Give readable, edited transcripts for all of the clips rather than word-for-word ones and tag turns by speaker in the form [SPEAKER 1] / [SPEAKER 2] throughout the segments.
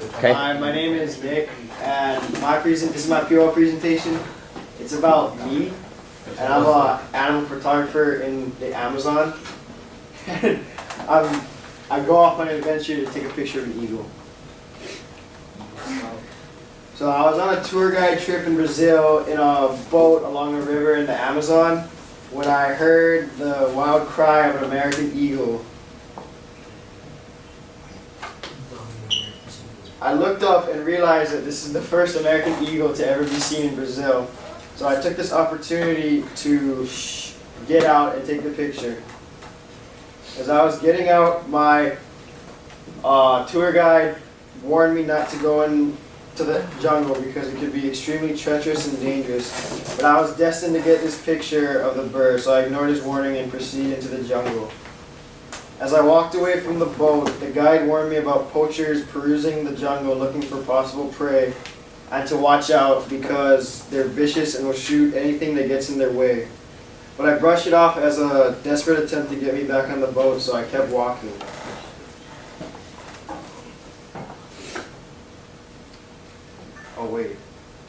[SPEAKER 1] Okay.
[SPEAKER 2] Hi, my name is Nick, and this is my PO presentation. It's about me, and I'm an animal photographer in the Amazon. I go off on an adventure to take a picture of an eagle. So I was on a tour guide trip in Brazil in a boat along a river in the Amazon when I heard the wild cry of an American eagle. I looked up and realized that this is the first American eagle to ever be seen in Brazil. So I took this opportunity to get out and take the picture. As I was getting out, my tour guide warned me not to go into the jungle because it could be extremely treacherous and dangerous. But I was destined to get this picture of the bird, so I ignored his warning and proceeded into the jungle. As I walked away from the boat, the guide warned me about poachers perusing the jungle looking for possible prey, and to watch out because they're vicious and will shoot anything that gets in their way. But I brushed it off as a desperate attempt to get me back on the boat, so I kept walking. Oh wait,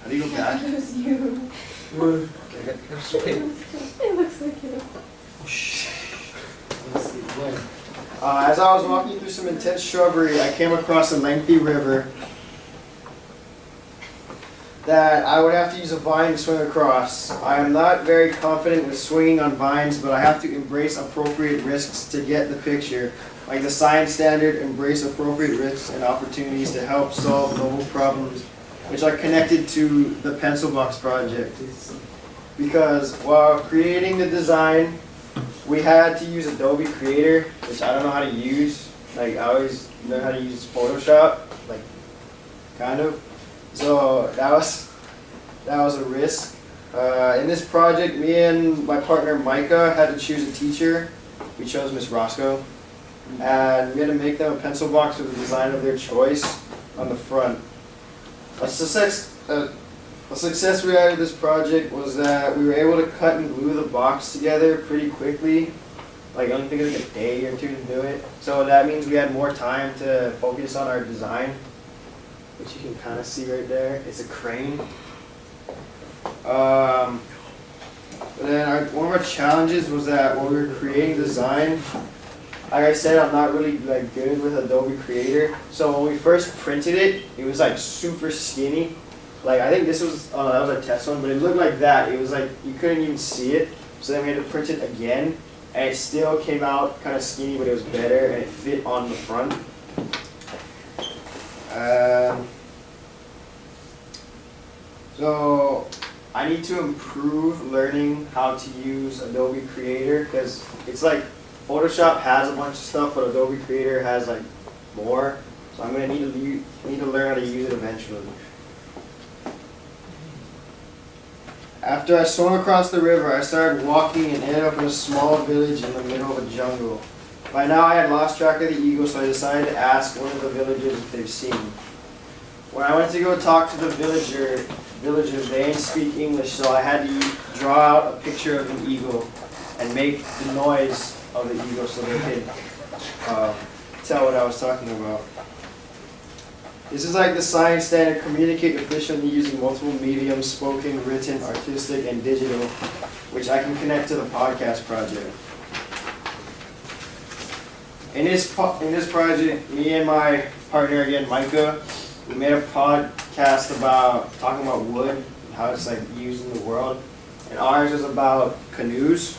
[SPEAKER 2] how do you go back?
[SPEAKER 3] It was you. It looks like you.
[SPEAKER 2] As I was walking through some intense shrubbery, I came across a lengthy river that I would have to use a vine to swing across. I am not very confident with swinging on vines, but I have to embrace appropriate risks to get the picture. Like the science standard, embrace appropriate risks and opportunities to help solve global problems, which are connected to the Pencil Box project. Because while creating the design, we had to use Adobe Creator, which I don't know how to use. Like, I always learn how to use Photoshop, like, kind of. So that was a risk. In this project, me and my partner Micah had to choose a teacher. We chose Miss Roscoe, and we had to make them a pencil box with the design of their choice on the front. A success we had with this project was that we were able to cut and glue the box together pretty quickly. Like, it only took like a day or two to do it. So that means we had more time to focus on our design, which you can kind of see right there. It's a crane. But then one of our challenges was that when we were creating design, like I said, I'm not really like good with Adobe Creator. So when we first printed it, it was like super skinny. Like, I think this was, that was our test one, but it looked like that. It was like, you couldn't even see it. So then we had to print it again, and it still came out kind of skinny, but it was better, and it fit on the front. So I need to improve learning how to use Adobe Creator, because it's like Photoshop has a bunch of stuff, but Adobe Creator has like more. So I'm gonna need to learn how to use it eventually. After I swam across the river, I started walking and ended up in a small village in the middle of a jungle. By now I had lost track of the eagle, so I decided to ask one of the villagers if they've seen him. When I went to go talk to the villagers, they didn't speak English, so I had to draw out a picture of an eagle and make the noise of the eagle so they could tell what I was talking about. This is like the science standard: communicate efficiently using multiple mediums, spoken, written, artistic, and digital, which I can connect to the podcast project. In this project, me and my partner again, Micah, we made a podcast about talking about wood and how it's like used in the world. And ours was about canoes.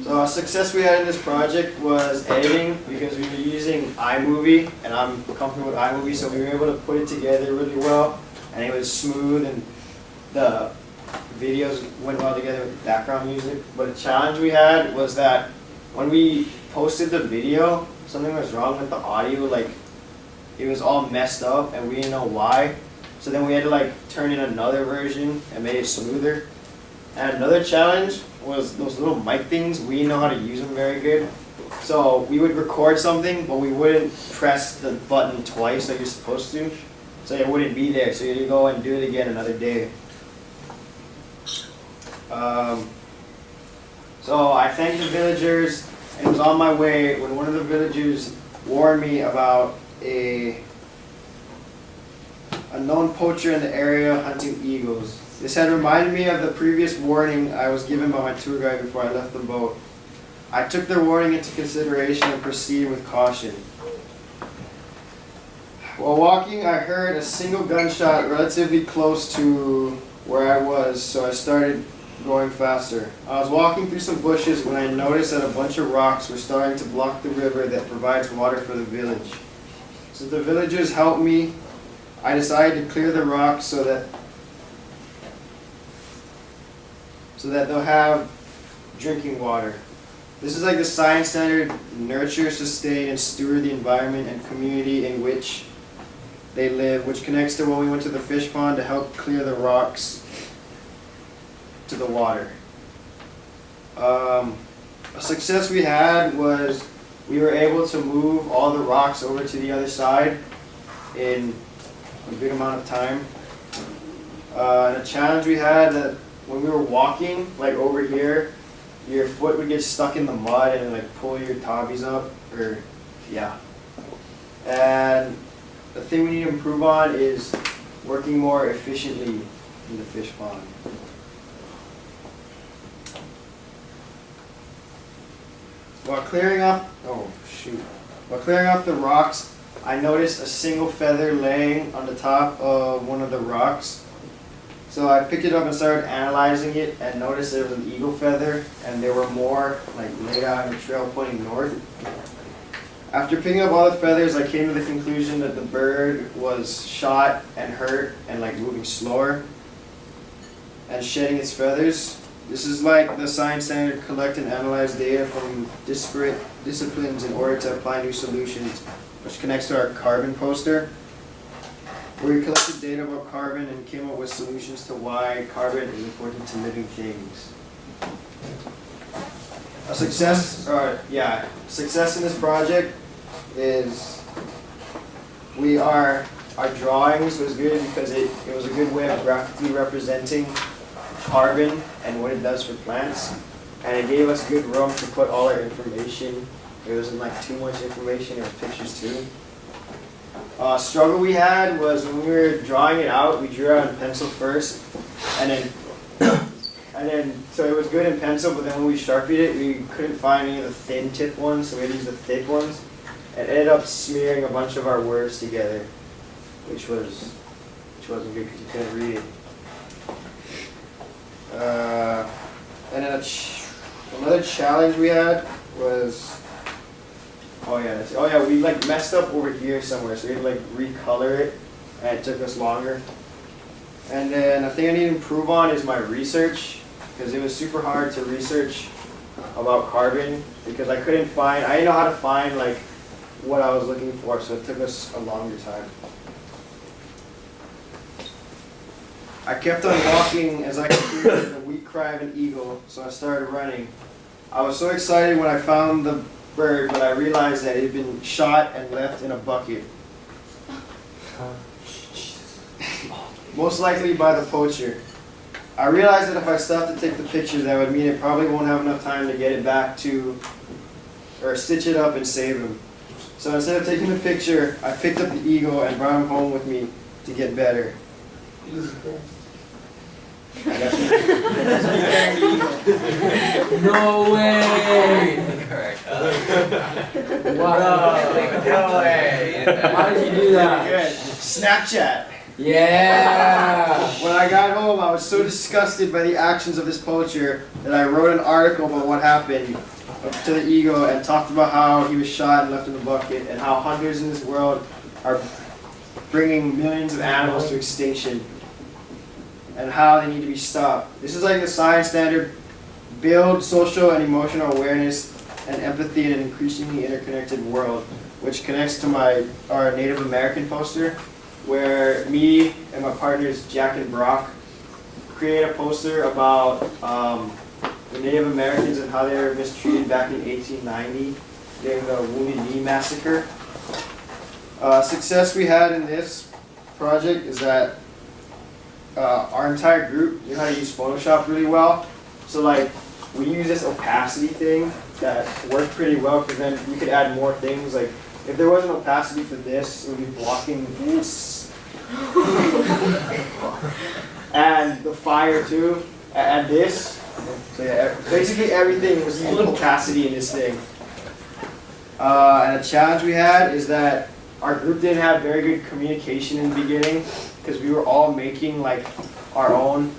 [SPEAKER 2] So a success we had in this project was editing, because we were using iMovie, and I'm comfortable with iMovie, so we were able to put it together really well, and it was smooth, and the videos went well together with background music. But a challenge we had was that when we posted the video, something was wrong with the audio. Like, it was all messed up, and we didn't know why. So then we had to like turn in another version and make it smoother. And another challenge was those little mic things. We didn't know how to use them very good. So we would record something, but we wouldn't press the button twice like you're supposed to. So it wouldn't be there. So you had to go and do it again another day. So I thanked the villagers and was on my way when one of the villagers warned me about a known poacher in the area hunting eagles. This had reminded me of the previous warning I was given by my tour guide before I left the boat. I took their warning into consideration and proceeded with caution. While walking, I heard a single gunshot relatively close to where I was, so I started going faster. I was walking through some bushes when I noticed that a bunch of rocks were starting to block the river that provides water for the village. Since the villagers helped me, I decided to clear the rocks so that they'll have drinking water. This is like the science standard: nurture, sustain, and steward the environment and community in which they live, which connects to when we went to the fish pond to help clear the rocks to the water. A success we had was we were able to move all the rocks over to the other side in a good amount of time. And a challenge we had that when we were walking, like over here, your foot would get stuck in the mud and like pull your tabbies up, or yeah. And the thing we need to improve on is working more efficiently in the fish pond. While clearing off the rocks, I noticed a single feather laying on the top of one of the rocks. So I picked it up and started analyzing it and noticed there was an eagle feather, and there were more like laid out in the trail pointing north. After picking up all the feathers, I came to the conclusion that the bird was shot and hurt and like moving slower and shedding its feathers. This is like the science standard: collect and analyze data from disparate disciplines in order to apply new solutions, which connects to our carbon poster, where we collected data about carbon and came up with solutions to why carbon is important to living things. Success in this project is our drawings was good because it was a good way of graphically representing carbon and what it does for plants, and it gave us good room to put all our information. It wasn't like too much information, it was pictures too. Struggle we had was when we were drawing it out, we drew out in pencil first, and then so it was good in pencil, but then when we sharpied it, we couldn't find any of the thin tip ones, so we had to use the thick ones, and ended up smearing a bunch of our words together, which wasn't good because you couldn't read it. And then another challenge we had was, we like messed up over here somewhere, so we had to like recolor it, and it took us longer. And then a thing I need to improve on is my research, because it was super hard to research about carbon because I didn't know how to find like what I was looking for, so it took us a longer time. I kept on walking as I could hear the weak cry of an eagle, so I started running. I was so excited when I found the bird, but I realized that it had been shot and left in a bucket. Most likely by the poacher. I realized that if I stopped to take the pictures, that would mean it probably won't have enough time to get it back to, or stitch it up and save him. So instead of taking the picture, I picked up the eagle and brought him home with me to get better.
[SPEAKER 1] No way! Wow.
[SPEAKER 4] No way!
[SPEAKER 1] How did you do that?
[SPEAKER 2] Good. Snapchat.
[SPEAKER 1] Yeah!
[SPEAKER 2] When I got home, I was so disgusted by the actions of this poacher that I wrote an article about what happened to the eagle and talked about how he was shot and left in the bucket, and how hunters in this world are bringing millions of animals to extinction, and how they need to be stopped. This is like the science standard: build social and emotional awareness and empathy in an increasingly interconnected world, which connects to our Native American poster, where me and my partners Jack and Brock create a poster about the Native Americans and how they were mistreated back in 1890 during the Wounded Knee Massacre. Success we had in this project is that our entire group knew how to use Photoshop really well. So like we use this opacity thing that worked pretty well because then you could add more things. Like if there wasn't opacity for this, it would be blocking this and the fire too, and this. So yeah, basically everything was using opacity in this thing. And a challenge we had is that our group didn't have very good communication in the beginning because we were all making like our own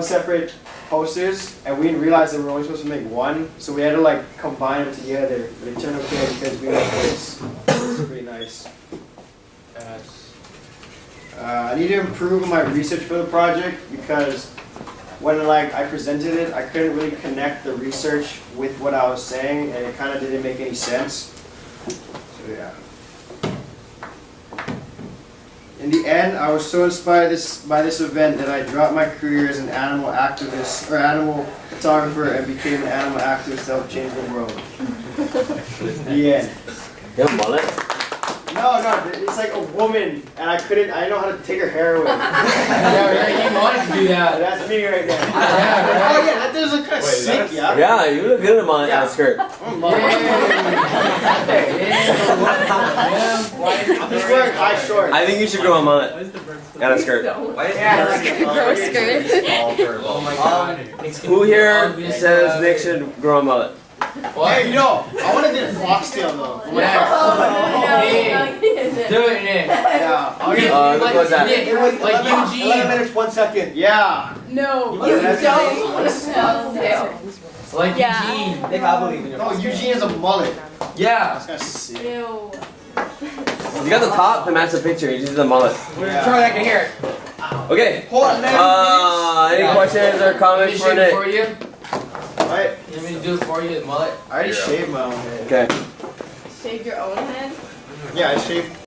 [SPEAKER 2] separate posters, and we didn't realize that we were only supposed to make one, so we had to like combine them together. But it turned okay because we made this. It's pretty nice.
[SPEAKER 1] Yes.
[SPEAKER 2] I need to improve on my research for the project because when like I presented it, I couldn't really connect the research with what I was saying, and it kind of didn't make any sense. So yeah. In the end, I was so inspired by this event that I dropped my career as an animal activist or animal photographer and became an animal activist to help change the world. The end.
[SPEAKER 4] You have a mullet?
[SPEAKER 2] No, it's like a woman, and I didn't know how to take her hair away.
[SPEAKER 1] Yeah, right. You wanted to do that.
[SPEAKER 2] That's me right there.
[SPEAKER 1] Yeah,
[SPEAKER 2] Oh
[SPEAKER 1] right.
[SPEAKER 2] yeah, that does look kind of sick, yeah.
[SPEAKER 4] Yeah, you look good in a mullet and a skirt.
[SPEAKER 2] I'm just
[SPEAKER 1] Yeah.
[SPEAKER 2] wearing high shorts.
[SPEAKER 4] I think you should grow a mullet and a skirt.
[SPEAKER 3] Don't.
[SPEAKER 2] Grow
[SPEAKER 3] a skirt.
[SPEAKER 1] Oh my god.
[SPEAKER 4] Who here says Nick should grow a mullet?
[SPEAKER 1] What?
[SPEAKER 2] Hey, no, I want to do a foxtail though.
[SPEAKER 1] Yeah.
[SPEAKER 3] Oh,
[SPEAKER 1] Do it, Nick.
[SPEAKER 2] Yeah. I'll get,
[SPEAKER 4] What was that?
[SPEAKER 1] Nick, like Eugene.
[SPEAKER 2] 11 minutes, 1 second. Yeah.
[SPEAKER 3] No,
[SPEAKER 2] You
[SPEAKER 3] you
[SPEAKER 2] don't.
[SPEAKER 3] don't.
[SPEAKER 1] Like
[SPEAKER 3] Yeah.
[SPEAKER 1] Eugene.
[SPEAKER 5] Nick, I believe in your
[SPEAKER 2] No, Eugene has a mullet.
[SPEAKER 1] Yeah.
[SPEAKER 2] That's kind of sick.
[SPEAKER 3] Ew.
[SPEAKER 4] You got the top to match the picture. You just did the mullet.
[SPEAKER 2] Yeah.
[SPEAKER 1] Try that, I can hear it.
[SPEAKER 4] Okay.
[SPEAKER 2] Hold on,
[SPEAKER 4] Any questions or comments for Nick?
[SPEAKER 1] For you?
[SPEAKER 2] Right.
[SPEAKER 1] You want me to do it for you, the mullet?
[SPEAKER 2] I already shaved my own head.
[SPEAKER 4] Okay.
[SPEAKER 3] Shave your own head?
[SPEAKER 2] Yeah, I shaved